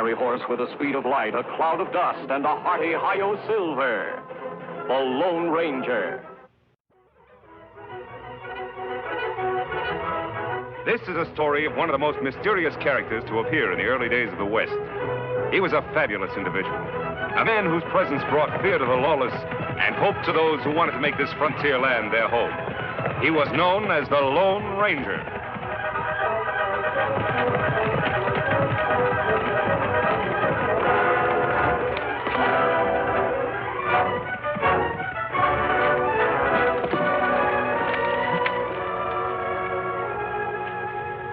fiery horse with the speed of light, a cloud of dust, and a hearty hi-yo silver. The Lone Ranger. This is a story of one of the most mysterious characters to appear in the early days of the West. He was a fabulous individual, a man whose presence brought fear to the lawless and hope to those who wanted to make this frontier land their home. He was known as the Lone Ranger.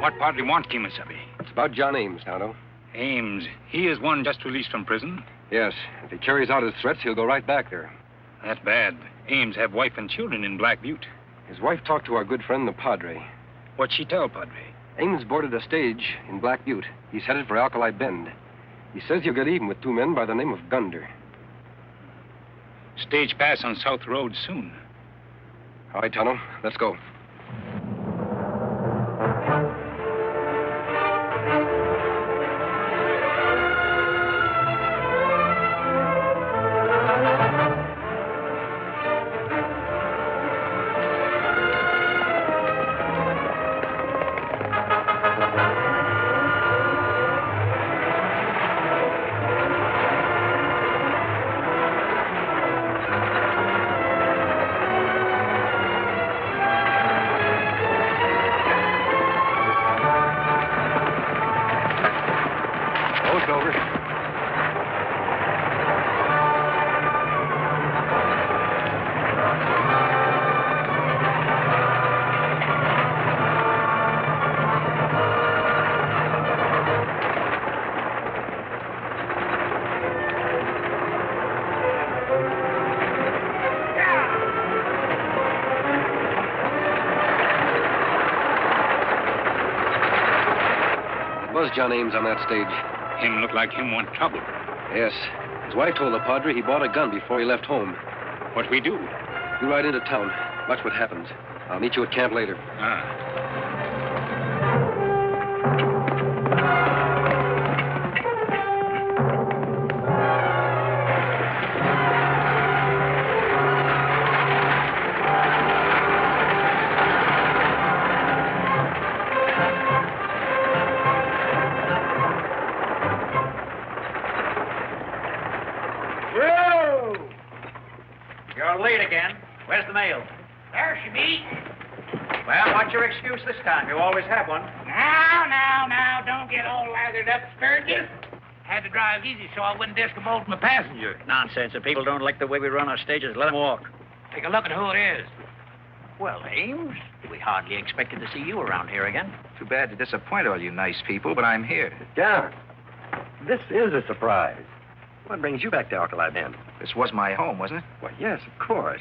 What part do you want, Kimasabi? It's about John Ames, Tonto. Ames. He is one just released from prison. Yes. If he carries out his threats, he'll go right back there. That's bad. Ames have wife and children in Black Butte. His wife talked to our good friend, the Padre. What'd she tell, Padre? Ames boarded a stage in Black Butte. He's headed for Alkali Bend. He says he'll get even with two men by the name of Gunder. Stage pass on South Road soon. All right, Tonto. Let's go. Was John Ames on that stage? Him look like him want trouble. Yes. His wife told the Padre he bought a gun before he left home. What we do? You ride into town. Watch what happens. I'll meet you at camp later. Excuse this time. You always have one. Now, don't get all lathered up, Sturgis. Had to drive easy so I wouldn't discommode my passenger. Nonsense. If people don't like the way we run our stages, let them walk. Take a look at who it is. Well, Ames, we hardly expected to see you around here again. Too bad to disappoint all you nice people, but I'm here. John, this is a surprise. What brings you back to Alkali Bend? This was my home, wasn't it? Well, yes, of course.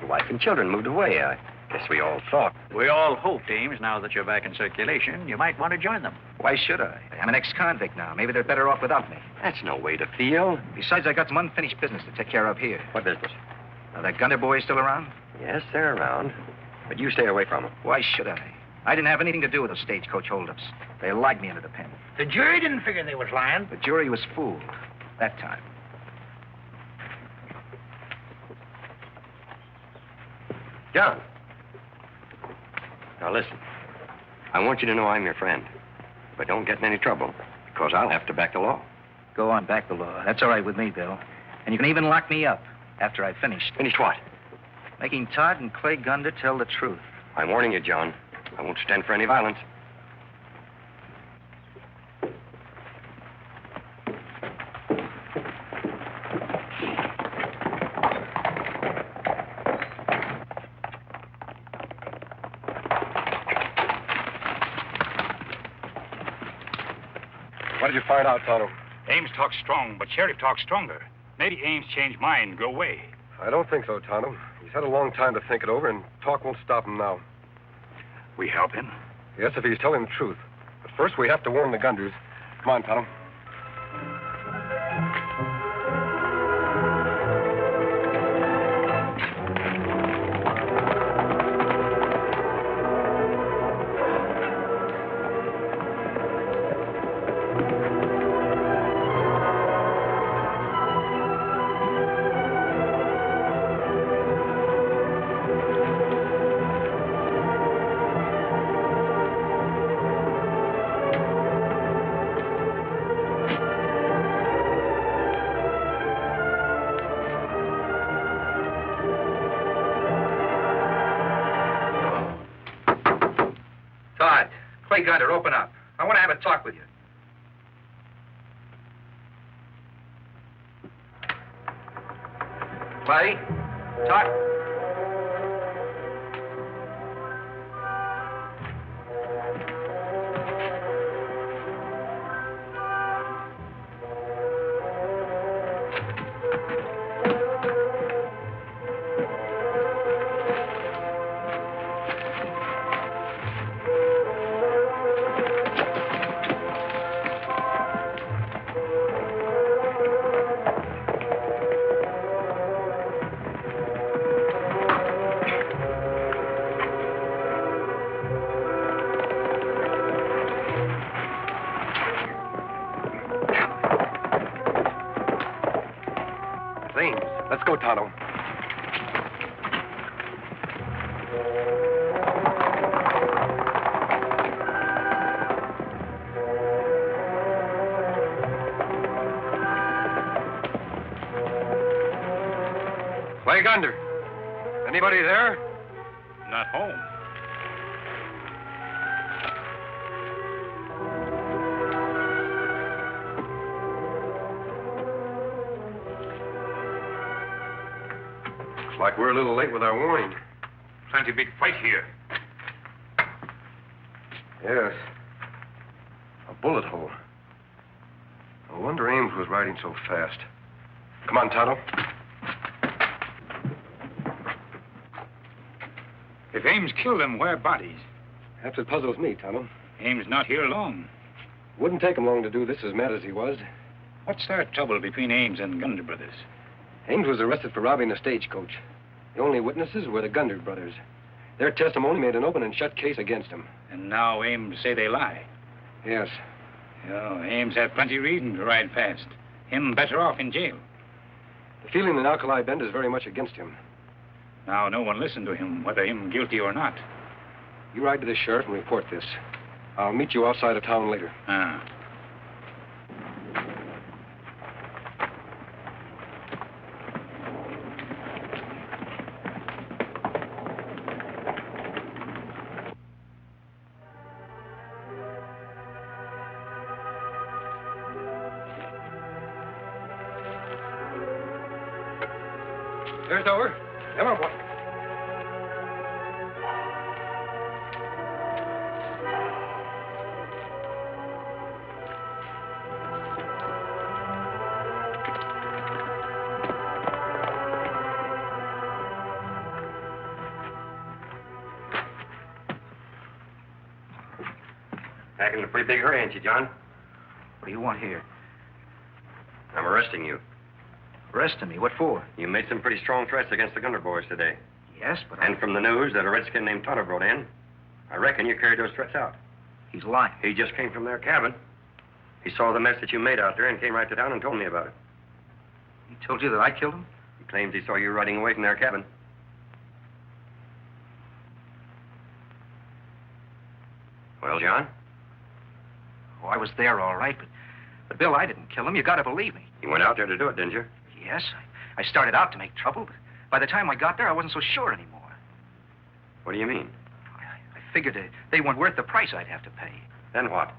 Your wife and children moved away. I guess we all thought. We all hoped, Ames, now that you're back in circulation, you might want to join them. Why should I? I'm an ex-convict now. Maybe they're better off without me. That's no way to feel. Besides, I got some unfinished business to take care of here. What business? Are that Gunner boys still around? Yes, they're around. But you stay away from them. Why should I? I didn't have anything to do with those stagecoach holdups. They lied me into the pen. The jury didn't figure they was lying. The jury was fooled. That time. John. Now, listen. I want you to know I'm your friend. But don't get in any trouble, because I'll have to back the law. Go on, back the law. That's all right with me, Bill. And you can even lock me up after I've finished. Finished what? Making Todd and Clay Gunder tell the truth. I'm warning you, John. I won't stand for any violence. What did you find out, Tonto? Ames talks strong, but Sheriff talks stronger. Maybe Ames changed mind and go away. I don't think so, Tonto. He's had a long time to think it over, and talk won't stop him now. We help him? Yes, if he's telling the truth. But first, we have to warn the Gunders. Come on, Tonto. Clay Gunter, open up. I want to have a talk with you. Clay? Talk. Ames, let's go, Tonto. Clay Gunter. Anybody there? Not home. Looks like we're a little late with our warning. Plenty big fight here. Yes. A bullet hole. No wonder Ames was riding so fast. Come on, Tonto. If Ames killed them, where are bodies? That's what puzzles me, Tonto. Ames not here long. Wouldn't take him long to do this as mad as he was. What's our trouble between Ames and Gunter brothers? Ames was arrested for robbing a stagecoach. The only witnesses were the Gunter brothers. Their testimony made an open and shut case against him. And now Ames say they lie. Yes. Oh, Ames had plenty reason to ride fast. Him better off in jail. The feeling in Alkali Bend is very much against him. Now no one listen to him, whether him guilty or not. You ride to the sheriff and report this. I'll meet you outside of town later. Ah. There's Dover. Come on, boy. Back in a pretty big hurry, ain't you, John? What do you want here? I'm arresting you. Arresting me? What for? You made some pretty strong threats against the Gunter boys today. Yes, but And from the news that a redskin named Tonto brought in, I reckon you carried those threats out. he's lying. He just came from their cabin. He saw the mess that you made out there and came right to town and told me about it. He told you that I killed him? He claims he saw you riding away from their cabin. Well, John? Oh, I was there all right, but Bill, I didn't kill him. You gotta believe me. You went out there to do it, didn't you? Yes, I started out to make trouble, but by the time I got there, I wasn't so sure anymore. What do you mean? I figured they weren't worth the price I'd have to pay. Then what?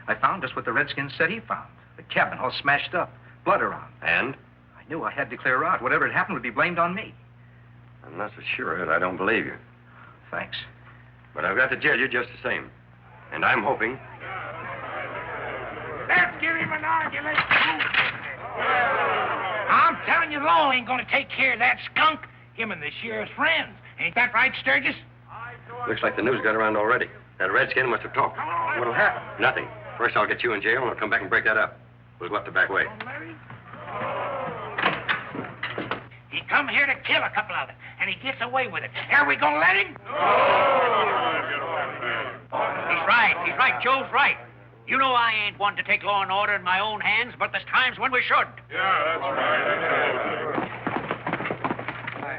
I found just what the Redskins said he found. The cabin all smashed up, blood around. And? I knew I had to clear out. Whatever had happened would be blamed on me. I'm not so sure of it. I don't believe you. Thanks. But I've got to judge you just the same. And I'm hoping... Let's give him an argument. I'm telling you, the law ain't gonna take care of that skunk. Him and the sheriff's friends. Ain't that right, Sturgis? Looks like the news got around already. That redskin must have talked. What'll happen? Nothing. First, I'll get you in jail, and I'll come back and break that up. We'll go up the back way. He come here to kill a couple of them, and he gets away with it. Are we gonna let him? He's right. He's right. Joe's right. You know I ain't one to take law and order in my own hands, but there's times when we should.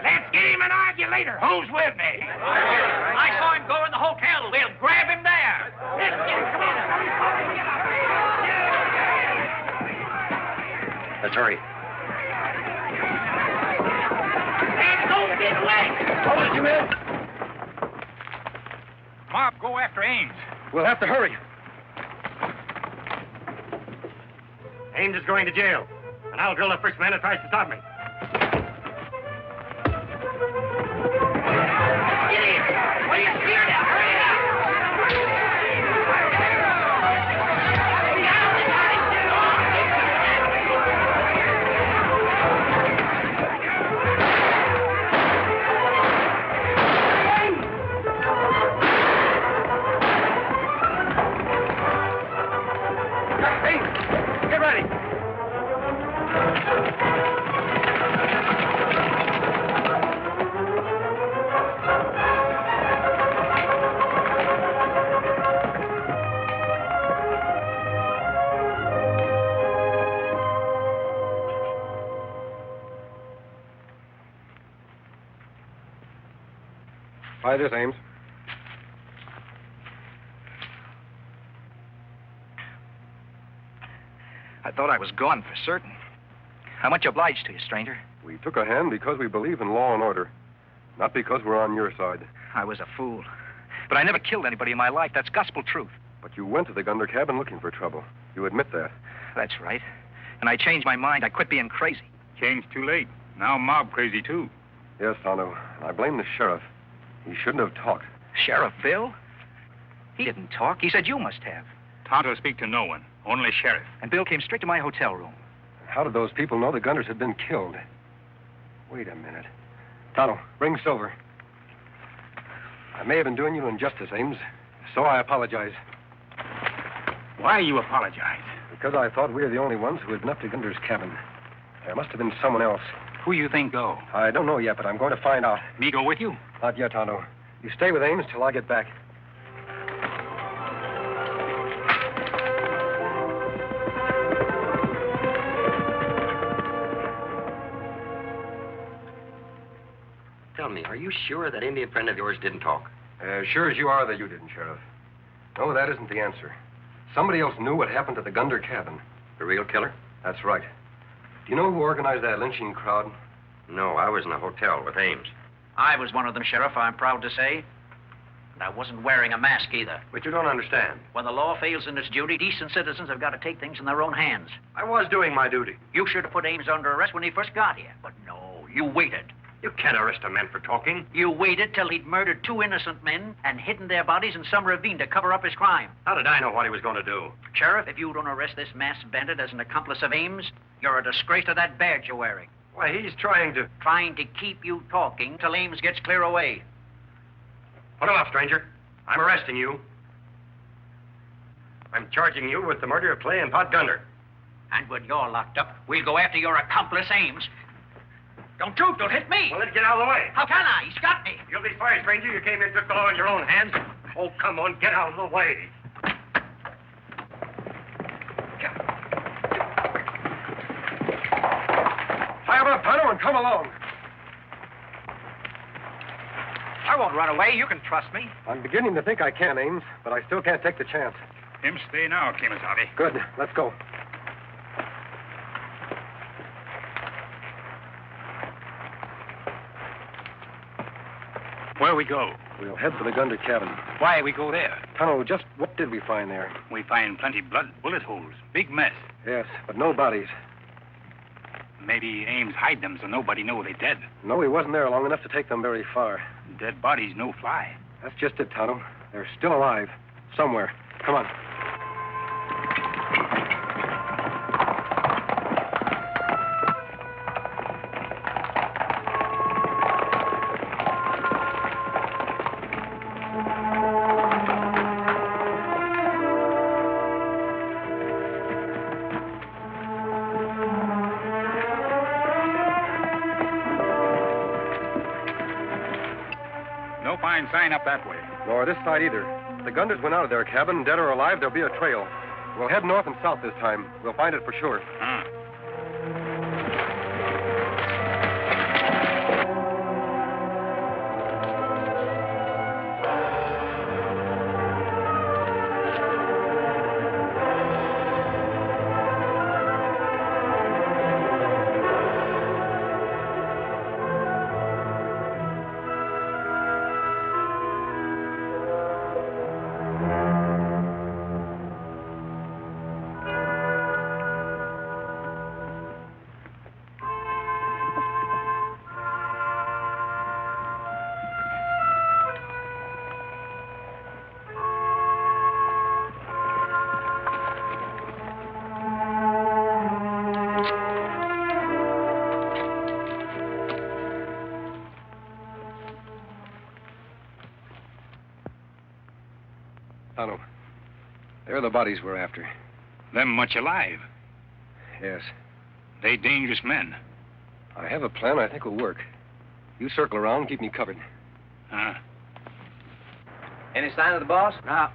Let's get him and argue later. Who's with me? I saw him go in the hotel. We'll grab him there. Let's get him. Come on. Let's hurry. Let's go get away. Mob, go after Ames. We'll have to hurry. Ames is going to jail, and I'll drill the first man that tries to stop me. Get in! What are you scared of? Hurry it up! Get ready. Try this, Ames. I thought I was gone for certain. How much obliged to you, stranger? We took a hand because we believe in law and order, not because we're on your side. I was a fool. But I never killed anybody in my life. That's gospel truth. But you went to the Gunder cabin looking for trouble. You admit that. That's right. And I changed my mind. I quit being crazy. Changed too late. Now mob crazy, too. Yes, Tonto. And I blame the sheriff. He shouldn't have talked. Sheriff Bill? He didn't talk. He said you must have. Tonto speak to no one. Only sheriff. And Bill came straight to my hotel room. How did those people know the Gunders had been killed? Wait a minute. Tonto, bring Silver. I may have been doing you injustice, Ames, so I apologize. Why you apologize? Because I thought we were the only ones who had been up to Gunder's cabin. There must have been someone else. Who you think go? I don't know yet, but I'm going to find out. Me go with you? Not yet, Tonto. You stay with Ames till I get back. Tell me, are you sure that Indian friend of yours didn't talk? As sure as you are that you didn't, Sheriff. No, that isn't the answer. Somebody else knew what happened to the Gunder cabin. The real killer? That's right. Do you know who organized that lynching crowd? No, I was in a hotel with Ames. I was one of them, Sheriff, I'm proud to say. And I wasn't wearing a mask either. But you don't understand. When the law fails in its duty, decent citizens have got to take things in their own hands. I was doing my duty. You should have put Ames under arrest when he first got here. But no, you waited. You can't arrest a man for talking. You waited till he'd murdered 2 innocent men and hidden their bodies in some ravine to cover up his crime. How did I know what he was going to do? Sheriff, if you don't arrest this masked bandit as an accomplice of Ames, you're a disgrace to that badge you're wearing. Why, he's trying to... Trying to keep you talking till Ames gets clear away. Put him up, stranger. I'm arresting you. I'm charging you with the murder of Clay and Pot Gunder. And when you're locked up, we'll go after your accomplice, Ames. Don't shoot, don't hit me. Well, let's get out of the way. How can I? He's got me. You'll be fired, stranger. You came here and took the law in your own hands. Oh, come on, get out of the way. Tie him up, Tonto, and come along. I won't run away. You can trust me. I'm beginning to think I can, Ames, but I still can't take the chance. Him stay now, Kemosabe. Good. Let's go. Where we go? We'll head for the Gunder cabin. Why we go there? Tonto, just what did we find there? We find plenty blood, bullet holes, big mess. Yes, but no bodies. Maybe Ames hide them so nobody know they dead. No, he wasn't there long enough to take them very far. Dead bodies no fly. That's just it, Tonto. They're still alive. Somewhere. Come on. No fine sign up that way. Nor this side either. If the Gunders went out of their cabin, dead or alive, there'll be a trail. We'll head north and south this time. We'll find it for sure. Tonto, they're the bodies we're after. Them much alive. Yes. They dangerous men. I have a plan I think will work. You circle around and keep me covered. Any sign of the boss? No.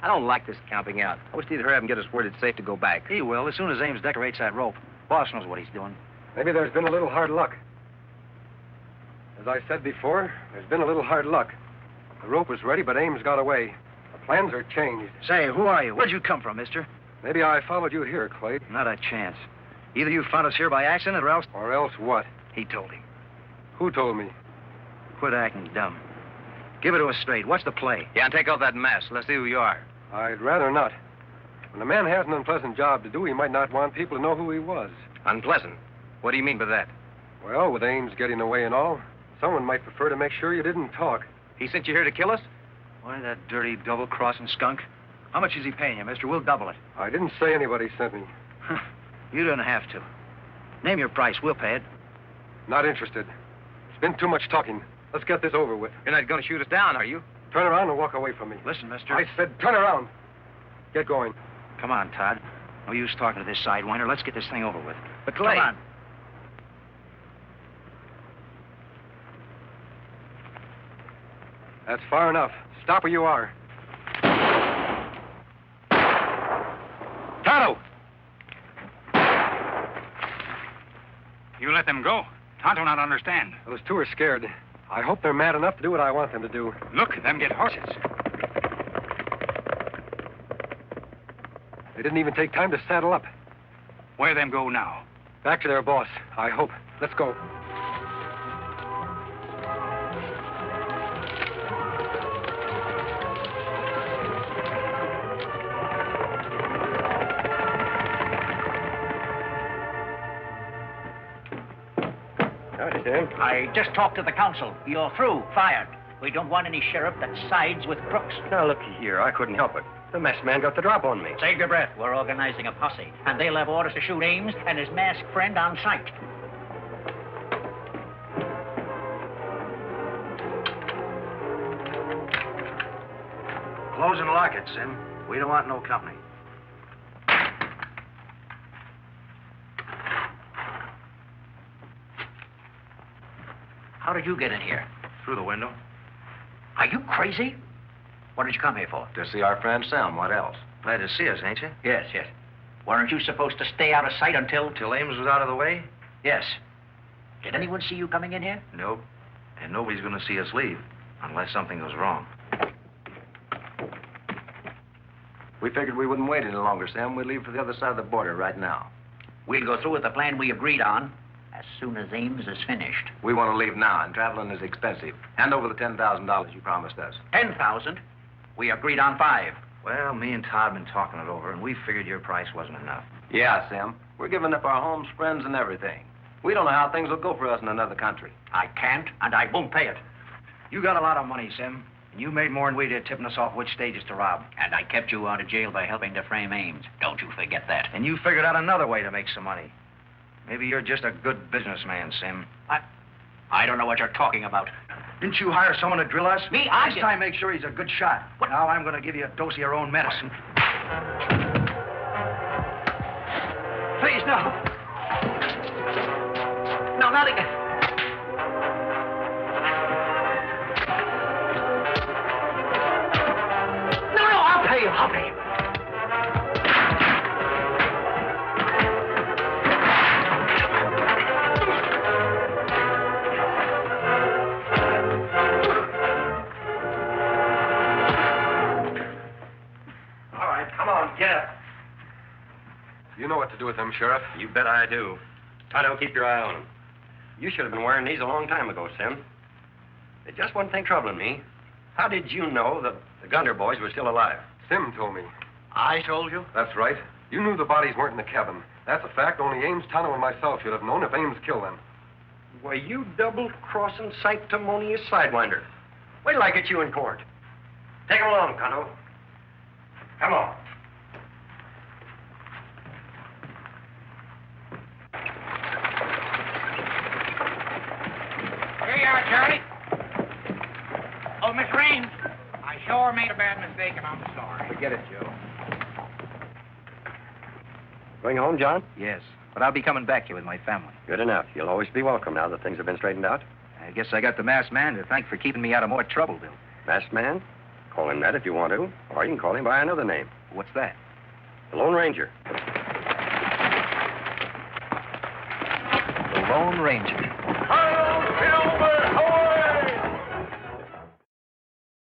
I don't like this camping out. I wish he'd hurry up and get us word it's safe to go back. He will, as soon as Ames decorates that rope. Boss knows what he's doing. Maybe there's been a little hard luck. As I said before, there's been a little hard luck. The rope was ready, but Ames got away. The plans are changed. Say, who are you? Where'd you come from, mister? Maybe I followed you here, Clay. Not a chance. Either you found us here by accident or else... Or else what? He told him. Who told me? Quit acting dumb. Give it to us straight. What's the play? Yeah, and take off that mask. Let's see who you are. I'd rather not. When a man has an unpleasant job to do, he might not want people to know who he was. Unpleasant? What do you mean by that? Well, with Ames getting away and all, someone might prefer to make sure you didn't talk. He sent you here to kill us? Why, that dirty double-crossing skunk. How much is he paying you, mister? We'll double it. I didn't say anybody sent me. You don't have to. Name your price. We'll pay it. Not interested. It's been too much talking. Let's get this over with. You're not going to shoot us down, are you? Turn around and walk away from me. Listen, mister. I said turn around. Get going. Come on, Todd. No use talking to this sidewinder. Let's get this thing over with. But Clay... Come on. That's far enough. Stop where you are. Tonto! You let them go. Tonto not understand. Those two are scared. I hope they're mad enough to do what I want them to do. Look, them get horses. They didn't even take time to saddle up. Where them go now? Back to their boss, I hope. Let's go. Howdy, Sam. I just talked to the council. You're through. Fired. We don't want any sheriff that sides with crooks. Now, looky here. I couldn't help it. The masked man got the drop on me. Save your breath. We're organizing a posse, and they'll have orders to shoot Ames and his masked friend on sight. Close and lock it, Sim. We don't want no company. How did you get in here? Through the window. Are you crazy? What did you come here for? To see our friend Sam. What else? Glad to see us, ain't you? Yes, yes. Weren't you supposed to stay out of sight until... Till Ames was out of the way? Yes. Did anyone see you coming in here? Nope. And nobody's going to see us leave, unless something goes wrong. We figured we wouldn't wait any longer, Sam. We'd leave for the other side of the border right now. We'll go through with the plan we agreed on as soon as Ames is finished. We want to leave now, and traveling is expensive. Hand over the $10,000 you promised us. 10,000? We agreed on 5. Well, me and Todd have been talking it over, and we figured your price wasn't enough. Yeah, Sam. We're giving up our homes, friends, and everything. We don't know how things will go for us in another country. I can't, and I won't pay it. You got a lot of money, Sim, and you made more than we did tipping us off which stages to rob. And I kept you out of jail by helping to frame Ames. Don't you forget that. And you figured out another way to make some money. Maybe you're just a good businessman, Sim. I don't know what you're talking about. Didn't you hire someone to drill us? Me? Next time, make sure he's a good shot. What? Now I'm going to give you a dose of your own medicine. Please, no. No, not again. No, I'll pay you. I'll pay you. Get up. You know what to do with them, Sheriff. You bet I do. Tonto, keep your eye on them. You should have been wearing these a long time ago, Sim. There's just one thing troubling me. How did you know that the Gunter boys were still alive? Sim told me. I told you? That's right. You knew the bodies weren't in the cabin. That's a fact only Ames, Tonto, and myself should have known if Ames killed them. Why, you double-crossing, sanctimonious sidewinder. Wait till I get you in court. Take him along, Tonto. Come on. Here you are, Charlie. Oh, Miss Raines, I sure made a bad mistake and I'm sorry. Forget it, Joe. Going home, John? Yes, but I'll be coming back here with my family. Good enough. You'll always be welcome now that things have been straightened out. I guess I got the masked man to thank for keeping me out of more trouble, Bill. Masked man? Call him that if you want to. Or you can call him by another name. What's that? The Lone Ranger. The Lone Ranger. Silver!